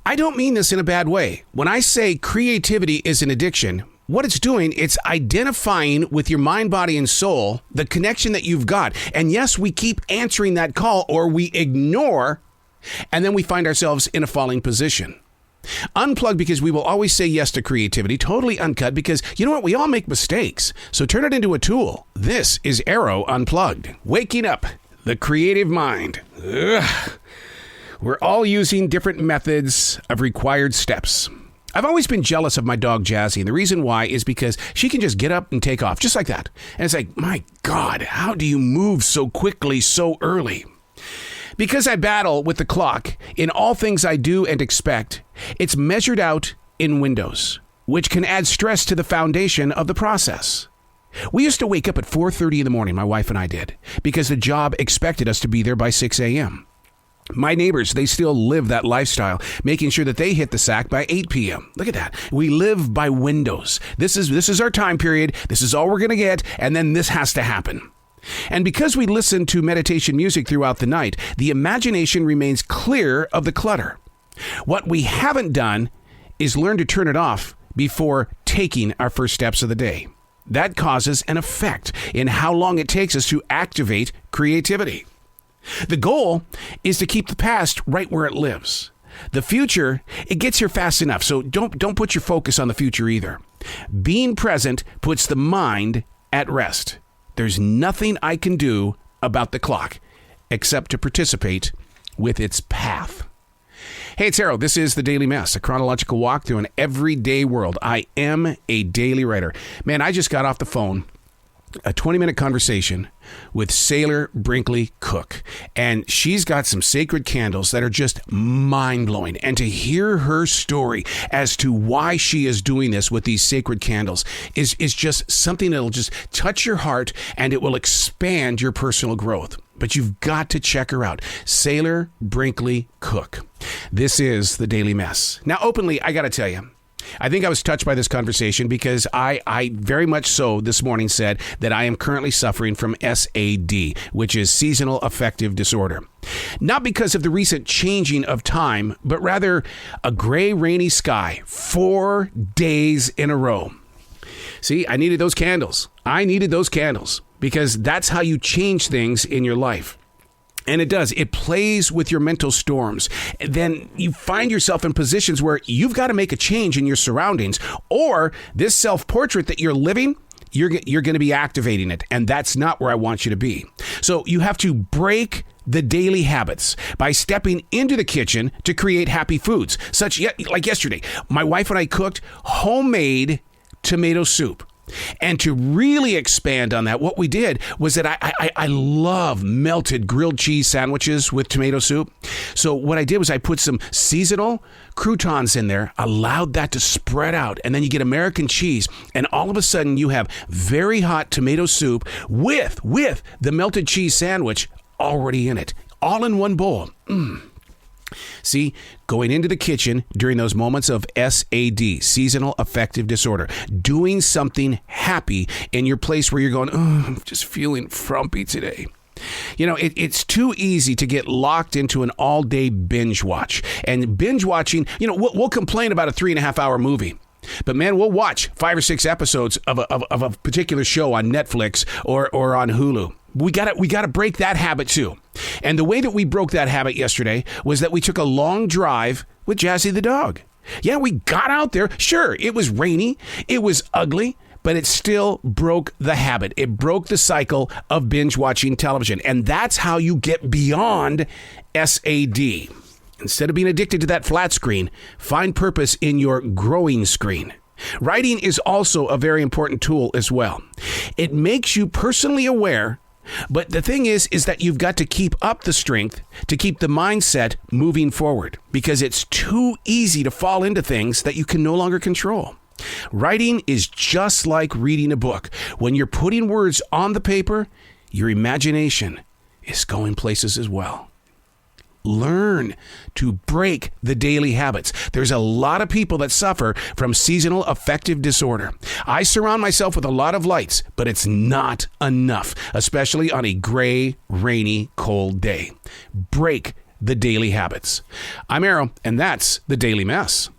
I don't mean this in a bad way. When I say creativity is an addiction, what it's doing, it's identifying with your mind, body, and soul, the connection that you've got. And yes, we keep answering that call or we ignore, and then we find ourselves in a falling position. Unplugged because we will always say yes to creativity, totally uncut because, you know what, we all make mistakes. So turn it into a tool. This is Arroe Unplugged. Waking up the creative mind. Ugh. We're all using different methods of required steps. I've always been jealous of my dog, Jazzy, and the reason why is because she can just get up and take off, just like that. And it's like, my God, how do you move so quickly, so early? Because I battle with the clock in all things I do and expect, it's measured out in windows, which can add stress to the foundation of the process. We used to wake up at 4:30 in the morning, my wife and I did, because the job expected us to be there by 6 a.m. My neighbors, they still live that lifestyle, making sure that they hit the sack by 8 p.m. Look at that. We live by windows. This is our time period. This is all we're going to get. And then this has to happen. And because we listen to meditation music throughout the night, the imagination remains clear of the clutter. What we haven't done is learn to turn it off before taking our first steps of the day. That causes an effect in how long it takes us to activate creativity. The goal is to keep the past right where it lives. The future, it gets here fast enough, so don't put your focus on the future either. Being present puts the mind at rest. There's nothing I can do about the clock except to participate with its path. Hey, it's Arroe. This is The Daily Mess, a chronological walk through an everyday world. I am a daily writer. Man, I just got off the phone. A 20-minute conversation with Sailor Brinkley Cook. And she's got some sacred candles that are just mind-blowing. And to hear her story as to why she is doing this with these sacred candles is just something that'll just touch your heart and it will expand your personal growth. But you've got to check her out. Sailor Brinkley Cook. This is The Daily Mess. Now, openly, I got to tell you, I think I was touched by this conversation because I very much so this morning said that I am currently suffering from SAD, which is seasonal affective disorder. Not because of the recent changing of time, but rather a gray, rainy sky 4 days in a row. See, I needed those candles. Because that's how you change things in your life. And it does. It plays with your mental storms. Then you find yourself in positions where you've got to make a change in your surroundings, or this self-portrait that you're living, you're going to be activating it. And that's not where I want you to be. So you have to break the daily habits by stepping into the kitchen to create happy foods. Like yesterday, my wife and I cooked homemade tomato soup. And to really expand on that, what we did was that I love melted grilled cheese sandwiches with tomato soup. So what I did was I put some seasonal croutons in there, allowed that to spread out, and then you get American cheese, and all of a sudden you have very hot tomato soup with the melted cheese sandwich already in it, all in one bowl. See, going into the kitchen during those moments of SAD, seasonal affective disorder, doing something happy in your place where you're going, oh, I'm just feeling frumpy today. You know, it's too easy to get locked into an all-day binge watch. And binge watching, you know, we'll complain about a 3.5-hour movie. But man, we'll watch 5 or 6 episodes of a particular show on Netflix or on Hulu. We got to break that habit too. And the way that we broke that habit yesterday was that we took a long drive with Jazzy the dog. Yeah, we got out there. Sure, it was rainy. It was ugly, but it still broke the habit. It broke the cycle of binge watching television. And that's how you get beyond SAD. Instead of being addicted to that flat screen, find purpose in your growing screen. Writing is also a very important tool as well. It makes you personally aware. But the thing is that you've got to keep up the strength to keep the mindset moving forward, because it's too easy to fall into things that you can no longer control. Writing is just like reading a book. When you're putting words on the paper, your imagination is going places as well. Learn to break the daily habits. There's a lot of people that suffer from seasonal affective disorder. I surround myself with a lot of lights, but it's not enough, especially on a gray, rainy, cold day. Break the daily habits. I'm Arroe, and that's the Daily Mess.